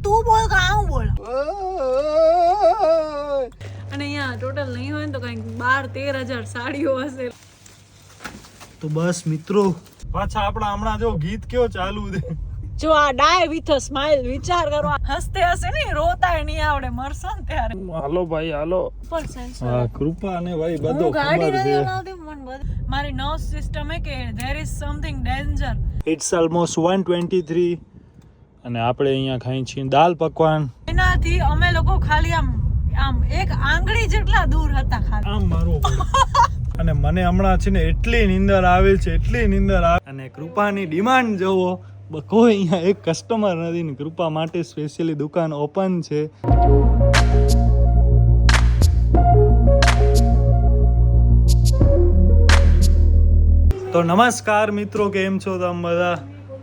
તું બોલ કે હું બોલ. અને અહીંયા ટોટલ નહીં હોય ને તો કંઈક 12-13 હજાર સાડીઓ હશે. તો બસ મિત્રો પાછા આપણા હમણાં જો ગીત કયો ચાલુ છે. જો આ ડાય વિથ અ સ્માઈલ વિચાર કરો, હસતે હસે ને રોતાય નહીં આવડે, મરશો ને ત્યારે. હાલો ભાઈ હાલો. પર સેન્સર હા કૃપા ને ભાઈ બધો હું ગાડી ખબર નથી છે. હલાવતી, મને બધું મારી નર્વ સિસ્ટમ હે કે there is something danger. It's almost 1:23 અને આપણે અહીંયા ખાઈ છીએ દાલ પકવાન. એનાથી અમે લોકો ખાલી આમ એક આંગળી જેટલા દૂર હતા ખાલી. આમ મારો અને મને હમણાં છે ને એટલી નીંદર આવે છે, એટલી નીંદર આવે. અને કૃપાની ડિમાન્ડ જોવો, કોઈ અહીંયા એક કસ્ટમર નથી ને કૃપા માટે સ્પેશિયલી દુકાન ઓપન છે. તો નમસ્કાર મિત્રો, કેમ છો તમે બધા?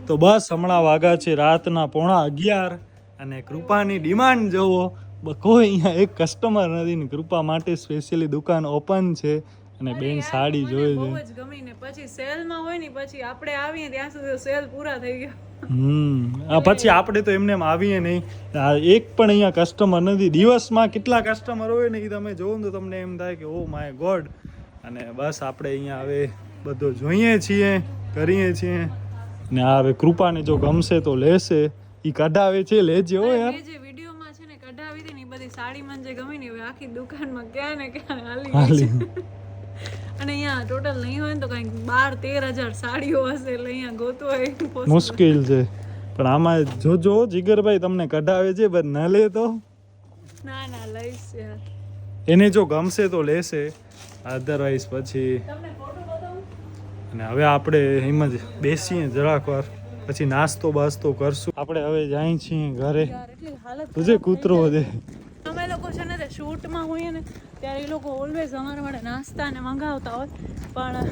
તો બસ હમણાં વાગા છે રાતના 11:15 અને કૃપાની ડિમાન્ડ જોવો, કોઈ અહીંયા એક કસ્ટમર નથી ને કૃપા માટે સ્પેશિયલી દુકાન ઓપન છે. અને બેન સાડી જોઈએ છે. બહુ જ ગમી ને પછી સેલમાં હોય ને પછી આપણે આવીએ ત્યાં સુધી સેલ પૂરા થઈ ગયા. પછી આપણે તો એમને એમ આવીએ નહીં. એક પણ અહીંયા કસ્ટમર નથી. દિવસમાં કેટલા કસ્ટમર હોય ને એ તમે જોવો ને તો તમને એમ થાય કે ઓ માય ગોડ. અને બસ આપણે અહીંયા હવે બધું જોઈએ છીએ, કરીએ છીએ. ને આ હવે કૃપાને જો ગમશે તો લેશે, ઈ કઢાવે છે લેજે હો યાર. જે વિડીયોમાં છે ને કઢાવી હતી ને બધી સાડી મને જે ગમી ને હવે આખી દુકાનમાં ક્યાં ને ક્યાં હાલી. અને અહીંયા ટોટલ નહીં હોય ને તો કંઈક 12-13 હજાર સાડીઓ હશે, એટલે અહીંયા ગોતવો એ મુશ્કેલ છે. પણ આમાં જોજો જીગરભાઈ તમને કઢાવે છે, પણ ન લે તો ના લઈશ યાર. એને જો ગમશે તો લેશે, અધરવાઇઝ પછી. તમને ફોટો બતાવું? અને હવે આપણે એમ જ બેસીએ જરાક વાર, પછી નાસ્તો બાસ્તો કરશું. આપણે હવે જાય છીએ ઘરે. યાર એટલી હાલત તુજે કૂતરો દે. અમે લોકો છે ને તે શૂટમાં હોઈએ ને ત્યારે એ લોકો ઓલવેઝ અમારા માટે નાસ્તા ને મંગાવતા હોય, પણ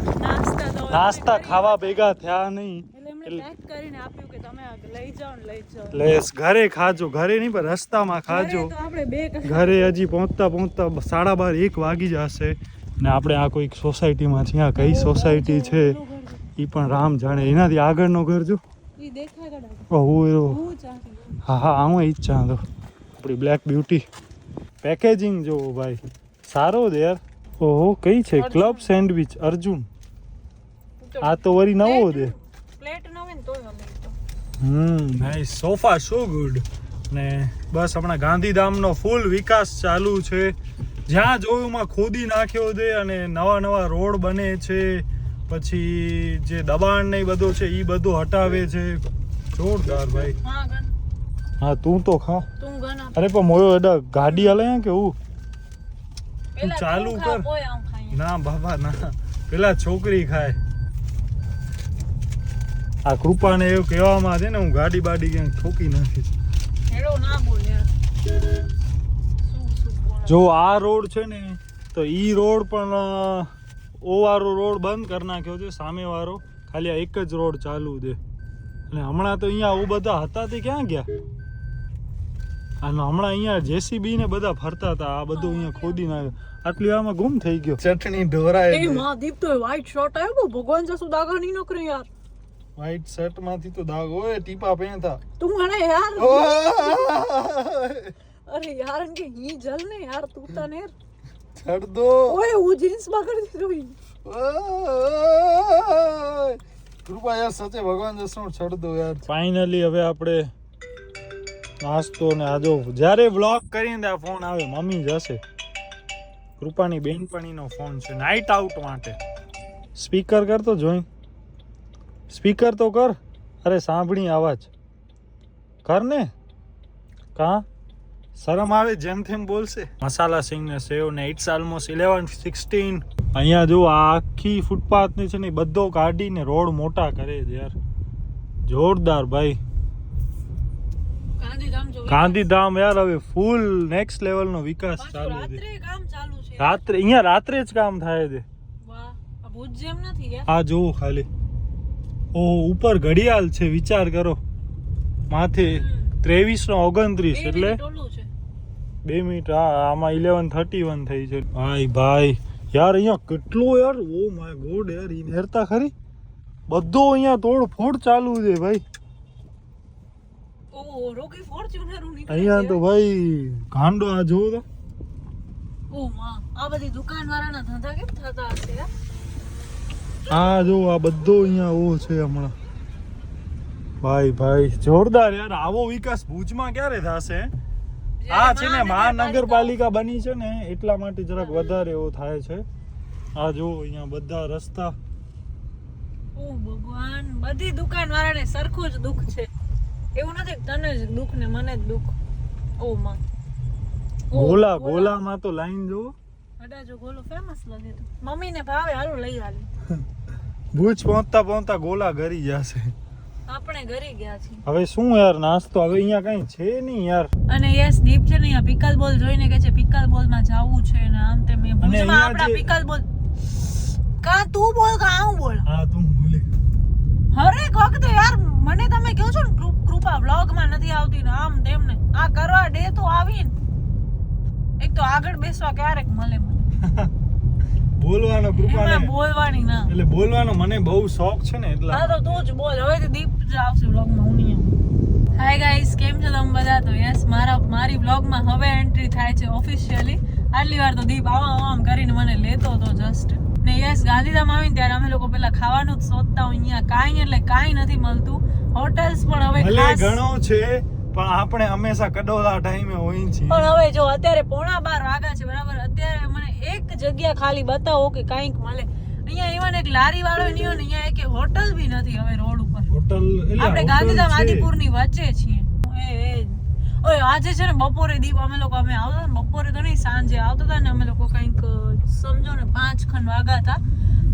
નાસ્તા ખાવા ભેગા થયા નહીં એટલે એમણે પેક કરીને આપ્યું કે તમે લઈ જાઓ ને લઈ જાઓ. એટલે ઘરે ખાજો, ઘરે નહીં પણ રસ્તામાં ખાજો. તો આપણે બે ઘરે હજી પહોંચતા 12:30-1 વાગી જશે. ને આપણે આ કોઈક સોસાયટીમાં છીએ, આ કઈ સોસાયટી છે એ પણ રામ જાણે. એનાથી આગળનો ઘર જો ઈ દેખાય કડા હું ચાહતી. હા હું ઈ જ ચાહતો. આપણી બ્લેક બ્યુટી પેકેજિંગ જો ભાઈ સારો દે યાર. ઓહો કઈ છે? Club sandwich Arjun. આ તો વરી નવો દે. પ્લેટ ન હોય ને તોય અમે તો નાઈસ. સોફા સો ગુડ. ને બસ હમણાં ગાંધીધામનો ફૂલ વિકાસ ચાલુ છે. જ્યાં જોયુંમાં ખોદી નાખ્યો છે અને નવા રોડ બને છે. પછી જે દબાણ ને બધો છે એ બધું હટાવે છે. જોરદાર ભાઈ. હા તું તો ખા. તું ગના અરે પણ મોયો એડા ગાડી હલે કે હું તું પેલા ચાલુ તું કર. ખા, પોય આમ ખાઈએ. ના બાબા ના, પેલા છોકરી ખાય. આ કૃપાને એવું કહેવામાં છે ને હું ગાડી બાડી ક્યાંક ઠોકી નાખીશ. હેડો ના બોલ યાર. જો આ રોડ છે ને તો ઈ રોડ પણ ઓ વાળો રોડ બંધ કરી નાખ્યો છે, સામે વાળો ખાલી આ એક જ રોડ ચાલુ છે. અને હમણાં તો અહીંયા આવું બધા હતા તે ક્યાં ગયા? અને હમણાં અહીંયા જેસીબી ને બધા ફરતા હતા. આ બધું અહીંયા ખોદી નાખ્યું. આટલી આમાં ગુમ થઈ ગયો. ચટણી ઢોરાય. એ મહાદીપ તો વ્હાઈટ શર્ટ આવ્યો, ભગવાન જસુ દાગા નહીં નોકરી યાર. વ્હાઈટ શર્ટ માંથી તો દાગ હોય, ટીપા પહેરતા. તું મને યાર અરે યાર કે હી જલ ને યાર તું તને છડ દો. ઓય હું જીન્સ માં કરી દીધું. કૃપા યાર સચે ભગવાન જસનો છડ દો યાર. ફાઇનલી હવે આપણે નાસ્તો ને આજો જ્યારે વ્લોગ કરીને ત્યાં ફોન આવે મમ્મી જશે. કૃપાની બેનપણીનો ફોન છે નાઇટ આઉટ માટે. સ્પીકર કર તો જોઈ. સ્પીકર તો કર. અરે સાંભળી અવાજ કર ને. કા શરમ આવે જેમ તેમ બોલશે. મસાલા સિંગ ને સેવ ને ઇટ્સ ઓલમોસ્ટ 11:16. અહીંયા જો આખી ફૂટપાથ ની છે ને બધો કાઢીને રોડ મોટા કરે છે યાર. જોરદાર ભાઈ. ગાંધીધામ યાર હવે ફૂલ નેક્સ્ટ લેવલ નો વિકાસ ચાલુ છે. રાત્રે અહીંયા રાત્રે જ કામ થાય છે. ભૂત જેમ નથી યાર. આ જોવો ખાલી. ઓહો ઉપર ઘડિયાળ છે, વિચાર કરો. માથે 23:29 એટલે 2 મિનિટ. હા આમાં 11:31 થઈ છે. ભાઈ યાર અહીંયા કેટલો યાર ઓ માય ગોડ યાર. ઈ નેરતા ખરી બધો અહીંયા તોડ ફોડ ચાલુ છે ભાઈ. ઓ રોકી ફોર્ચ્યુનર નીકળે અહીંયા તો ભાઈ ગાંડો આ જોવો તો ઓ માં આ બધી દુકાન વાળાના ધંધા કેમ થતા હશે યાર? આ જો આ બધો અહીંયા ઓ છે હમણાં ભાઈ જોરદાર યાર. આવો વિકાસ ભુજમાં ક્યારે થશે? આ છે ને મહાનગરપાલિકા બની છે ને એટલા માટે જરાક વધારે એવો થાય છે. આ જો અહીંયા બધા રસ્તા. ઓ ભગવાન, બધી દુકાન વાળાને સરખું જ દુઃખ છે. એવું નથી તને જ દુઃખ ને મને જ દુઃખ. ઓ માં ગોલામાં તો લાઈન જો. અડાજો ગોલો ફેમસ લાગે તો મમ્મીને ભાવે, હાલો લઈ હાલી. ભુજ પહોંચતા ગોલા ઘરી જશે. આપણે ઘરે ગયા છીએ. હવે શું યાર નાસ્તો હવે અહીંયા કઈ છે નહીં યાર. અને યસ દીપ છે ને અહીંયા પિકલ બોલ જોઈને કે છે પિકલ બોલ માં જાવું છે ને આમ તેમ એ ભુજમાં આપડા પિકલ બોલ કા તું બોલ કા હું બોલ. હા તું બોલે. હરેક વખતે યાર મને તમે કહો છો ને કૃપા વ્લોગ માં નથી આવતી ને આમ તેમ ને આ કરવા દે તો આવીને એક તો આગળ બેસવા ક્યારેક મળે મને. બોલવાનો કૃપાને બોલવાની ના એટલે બોલવાનો મને બહુ શોખ છે ને એટલે. હા તો તું જ બોલ, હવે તો દીપ જ આવશે વ્લોગ માં, હું નહીં આવું. હાય ગાઈસ, કેમ છો તમે બધા? તો યસ મારી વ્લોગ માં હવે એન્ટ્રી થાય છે ઓફિશિયલી. આટલી વાર તો દીપ આમ કરીને મને લેતો હતો જસ્ટ ને. યસ ગાંધીધામ આવીને ત્યારે અમે લોકો પેલા ખાવાનું જ શોધતા હોય. અહીંયા કાંઈ એટલે કાંઈ નથી મળતું. હોટેલ્સ પણ હવે ખાસ ઘણો છે પણ આપણે હંમેશા કડોલા ટાઈમે હોય છીએ. પણ હવે જો અત્યારે 11:15 વાગ્યા છે બરાબર. અત્યારે મને એક જગ્યા ખાલી બતાવો કે કાંઈક મળે. અહીંયા ઇવન એક લારી વાળો નહીં હોય ને અહીંયા એક હોટલ બી નથી હવે રોડ ઉપર. હોટલ આપણે ગાંધીધામ આદિપુર ની વચ્ચે છીએ. ઓય આજે છે ને બપોરે દીપ અમે આવતા ને બપોરે તો નહીં સાંજે આવતા હતા ને અમે લોકો કંઈક સમજો ને 5 ખન વાગ્યા હતા.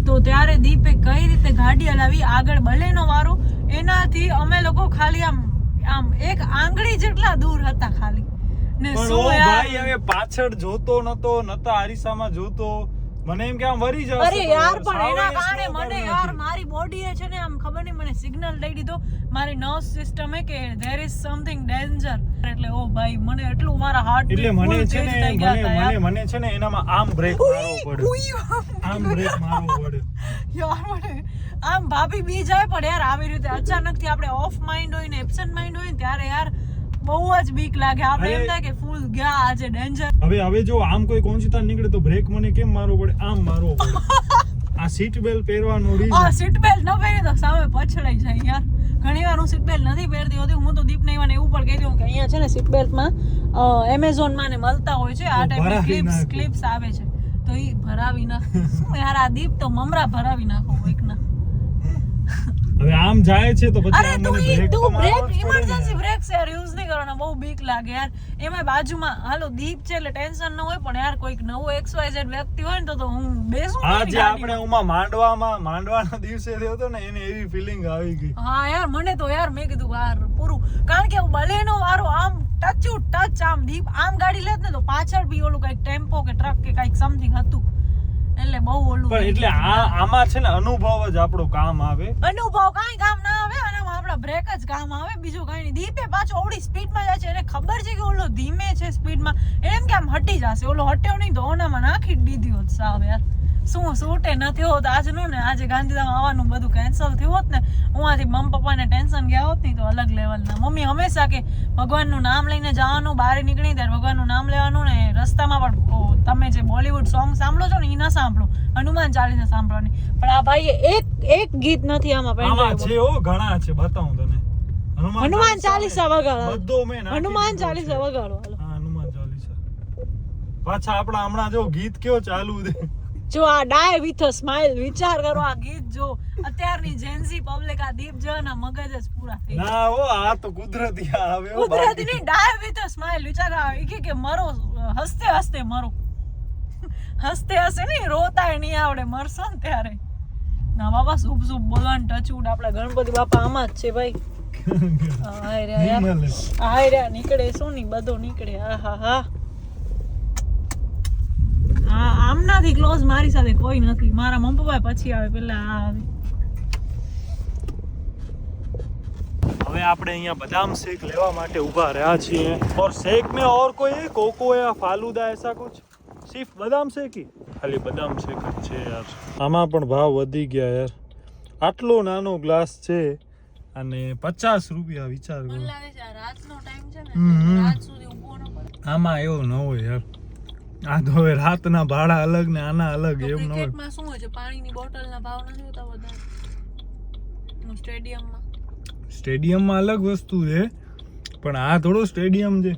તો ત્યારે દીપે કઈ રીતે ગાડી હલાવી આગળ બલેનો વાળો એનાથી અમે લોકો ખાલી આમ એક આંગળી જેટલા દૂર હતા ખાલી ને. શું ભાઈ હવે પાછળ જોતો નતા અરીસામાં જોતો. મને એમ કે આમ વરી જશે. અરે યાર પણ એના કારણે મને યાર મારી બોડી છે ને આમ ખબર નહીં મને સિગ્નલ દઈ દીધો મારી નર્વ સિસ્ટમ કે there is something danger. એટલે ઓ ભાઈ મને એટલું મારા હાર્ટ એટલે મને છે ને એનામાં આમ બ્રેક મારવો પડે. આમ બ્રેક મારવો પડે યાર મને આમ ભાભી બી જાય પણ યાર આવી રીતે અચાનક થી આપણે ઓફ માઇન્ડ હોય ને એબ્સન્ટ માઇન્ડ હોય ને ત્યારે યાર બહુ જ બીક લાગે. આપણે એમ થાય કે ફૂલ ગયા આજે ડેન્જર. હવે જો આમ કોઈ કોંચિતા નીકળે તો બ્રેક મને કેમ મારવો પડે? આમ મારવો પડે. આ સીટ બેલ્ટ પહેરવાનું રીઝન. આ સીટ બેલ્ટ ન પહેરી તો સામે પછડાઈ જાય યાર. ઘણીવાર હું સીટ બેલ્ટ નથી પહેરતી હોતી. હું તો દીપને એવું પણ કહી દઉં કે અહીંયા છે ને સીટ બેલ્ટમાં એમેઝોન માં ને મળતા હોય છે આ ટાઈપની ક્લિપ્સ આવે છે તો ઈ ભરાવી નાખ. શું યાર આ દીપ તો મમરા ભરાવી નાખો કોઈકના. હવે આમ જાય છે તો પછી અરે તું બ્રેક ઇમરજન્સી બ્રેક યાર યુઝ નહીં કરવાનો. બહુ બીક લાગે યાર. એમાં બાજુમાં હાલો દીપ છે એટલે ટેન્શન ન હોય પણ યાર કોઈક નવો XYZ વ્યક્તિ હોય ને તો હું બેસું. આજે આપણે ઉમાં માંડવાના દિવસે થયો હતો ને એને એવી ફીલિંગ આવી ગઈ. હા યાર મને તો યાર મેં કીધું યાર પૂરું. કારણ કે બલેનો વાળો આમ ટચ આમ દીપ આમ ગાડી લેત ને તો પાછળ બી ઓલું કઈક ટેમ્પો કે ટ્રક કે કઈક સમથિંગ હતું એટલે બહુ ઓલું. પણ એટલે આમાં છે ને અનુભવ જ આપણો કામ આવે. અનુભવ કાંઈ કામ ના આવે અને આપણા બ્રેક જ કામ આવે બીજું કાંઈ નહીં. દીપે પાછો ઓડી સ્પીડમાં જાય છે એને ખબર છે કે ઓલો ધીમે છે સ્પીડમાં એમ કે આમ હટી જશે. ઓલો હટ્યો નહીં તો ઓનામાં નાખી જ દીધી હોત સાવ યાર. શું શૂટે નથી હોત આજનું ને આજે ગાંધીધામ આવવાનું બધું કેન્સલ થયું હોત ને હું આથી મમ્મી પપ્પાને ટેન્શન ગયા હોત નહીં તો અલગ લેવલના. મમ્મી હંમેશા કે ભગવાનનું નામ લઈને જવાનું, બહાર નીકળી ત્યારે ભગવાનનું નામ લેવાનું ને રસ્તામાં પણ તમે જે બોલીવુડ સોંગ સાંભળો છો ને એ ના સાંભળો, હનુમાન ચાલીસા સાંભળવાની. પણ આ ભાઈએ એક ગીત નથી આમાં છે. ઘણા છે બતાવું તને. હનુમાન ચાલીસા વગાડો. બધો મેં હનુમાન ચાલીસા વગાડો. હા હનુમાન ચાલીસા. પાછા આપણા હમણાં જો ગીત કયો ચાલુ છે જો આ ડાય વિથ અ સ્માઈલ. વિચાર કરો આ ગીત જો અત્યારની જેન્સી પબ્લિક આ દીપ જોના મગજ જ પૂરા થઈ ગયા. ના ઓ આ તો કુદરતી આવે. કુદરતી ની ડાય વિથ અ સ્માઈલ. વિચાર કે મરો હસતે હસતે મરો. હસતે હસતે નહીં રોતાય નહીં આવડે મરશો ને ત્યારે. ના બાપા શુભ બોલવાનું ટચુડ આપડા ગણપતિ બાપા આમાં જ છે ભાઈ. હાય રે નીકળે શું નહીં બધું નીકળે. હા આમનાથી ક્લોઝ મારી સાથે કોઈ નથી. મારા મમ્મી પપ્પા પછી આવે પેલા આ આવે. હવે આપણે અહીંયા બદામ શેક લેવા માટે ઊભા રહ્યા છીએ. और शेक में और कोई है कोको या फालूदा ऐसा कुछ? सिर्फ बदाम शेक ही? खाली बदाम शेक જ છે યાર. આમાં પણ ભાવ વધી ગયા યાર. આટલો નાનો ગ્લાસ છે અને 50 રૂપિયા વિચાર મને કરો. લાગે છે આ રાતનો ટાઈમ છે ને હમ. રાત સુધી ઊભો ન પડે. આમાં એવું ન હોય યાર. આ તો હવે રાતના ભાડા અલગ ને આના અલગ તો એમ ન હોય. ક્રિકેટમાં શું હોય છે પાણીની બોટલના ભાવ નથી હોતા વધારે સ્ટેડિયમમાં? સ્ટેડિયમમાં અલગ વસ્તુ છે પણ આ થોડું સ્ટેડિયમ છે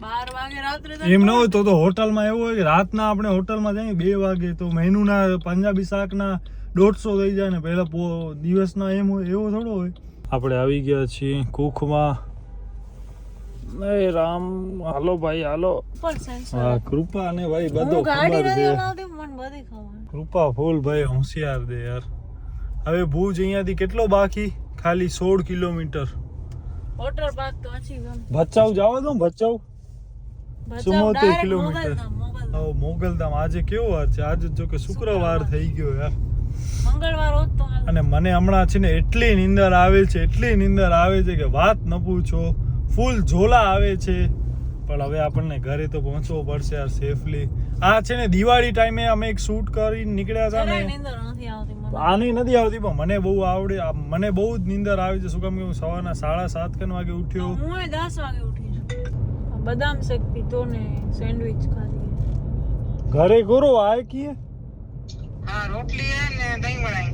12 વાગે રાત્રે એમ ન હોય. તો હોટલમાં એવું હોય કે રાતના આપણે હોટલમાં જઈએ 2 વાગે તો મેનુના પંજાબી શાકના 150 થઈ જાય ને પહેલા દિવસના એમ હોય એવો થોડો હોય. આપણે આવી ગયા છીએ કુખમાં. એ રામ હાલો ભાઈ હાલો. પણ સેન્સર હા કૃપા ને ભાઈ બધો હું ગાડી ખબર નથી છે. હલાવતી મને બધી ખબર. કૃપા ફૂલ ભાઈ હોશિયાર દે યાર. હવે ભુજ અહીંયાથી કેટલો બાકી? ખાલી 16 કિલોમીટર. વોટર પાર્ક તો અચી ગમ. ભચાઉ જાવ તો ભચાઉ 74 કિલોમીટર. મોગલધામ. મોગલધામ આજે કેવો વાર છે? આજે જો કે શુક્રવાર થઈ ગયો યાર. મંગળવાર હોત તો હાલ. અને મને હમણાં છે ને એટલી નીંદર આવે છે કે વાત ન પૂછો. ફૂલ ઝોલા આવે છે પણ હવે આપણને ઘરે તો પહોંચવો પડશે યાર સેફલી. આ છે ને દિવાળી ટાઈમે અમે એક શૂટ કરીને નીકળ્યા હતા જરાય ને. નીંદર નથી આવતી મને. આની નથી આવતી પણ મને બહુ આવડે. મને બહુ જ નીંદર આવે છે. શું કામ કે હું સવારના 7:30 વાગે ઉઠ્યો. હું 10 વાગે ઉઠી છું. બદામ શેક પીધો ને સેન્ડવિચ ખાધી. ઘરે કરો આ કીએ हाँ रोटली है ने दही बनाई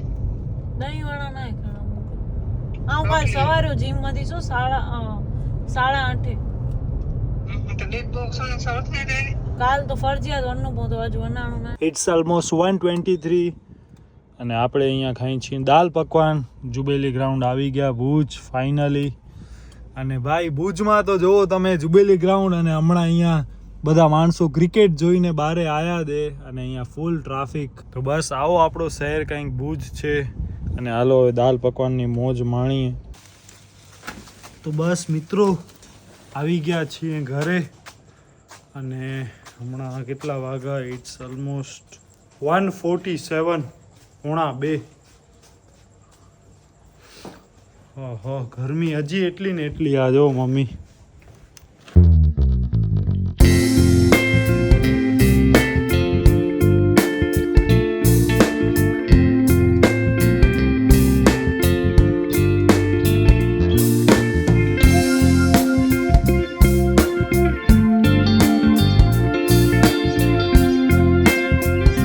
દહીં વાળા ના ખાણા આ કાલ સવારે જીમ માંથી શું 8:30 तो डेट बॉक्स में सर्च नहीं रही કાલ તો ફરજિયાત વનનું પોતો હજુ વનાણું ના. ઇટ્સ ઓલમોસ્ટ 1:23 અને આપણે અહીંયા ખાઈ છીએ દાલ પકવાન. જુબેલી ગ્રાઉન્ડ આવી ગયા ભુજ ફાઇનલી. અને ભાઈ ભુજમાં તો જુઓ તમે જુબેલી ગ્રાઉન્ડ અને હમણાં અહીંયા બધા માણસો ક્રિકેટ જોઈને બારે આયા દે અને અહીંયા ફૂલ ટ્રાફિક. તો બસ આવો આપણો શહેર કંઈક ભુજ છે અને હાલો હવે દાલ પકવાનની મોજ માણીએ. તો બસ મિત્રો આવી ગયા છીએ ઘરે અને હમણાં કેટલા વાગ્યા? It's almost 1:47 2:45. ઓહો ગરમી હજી એટલી ને એટલી. આ જો મમ્મી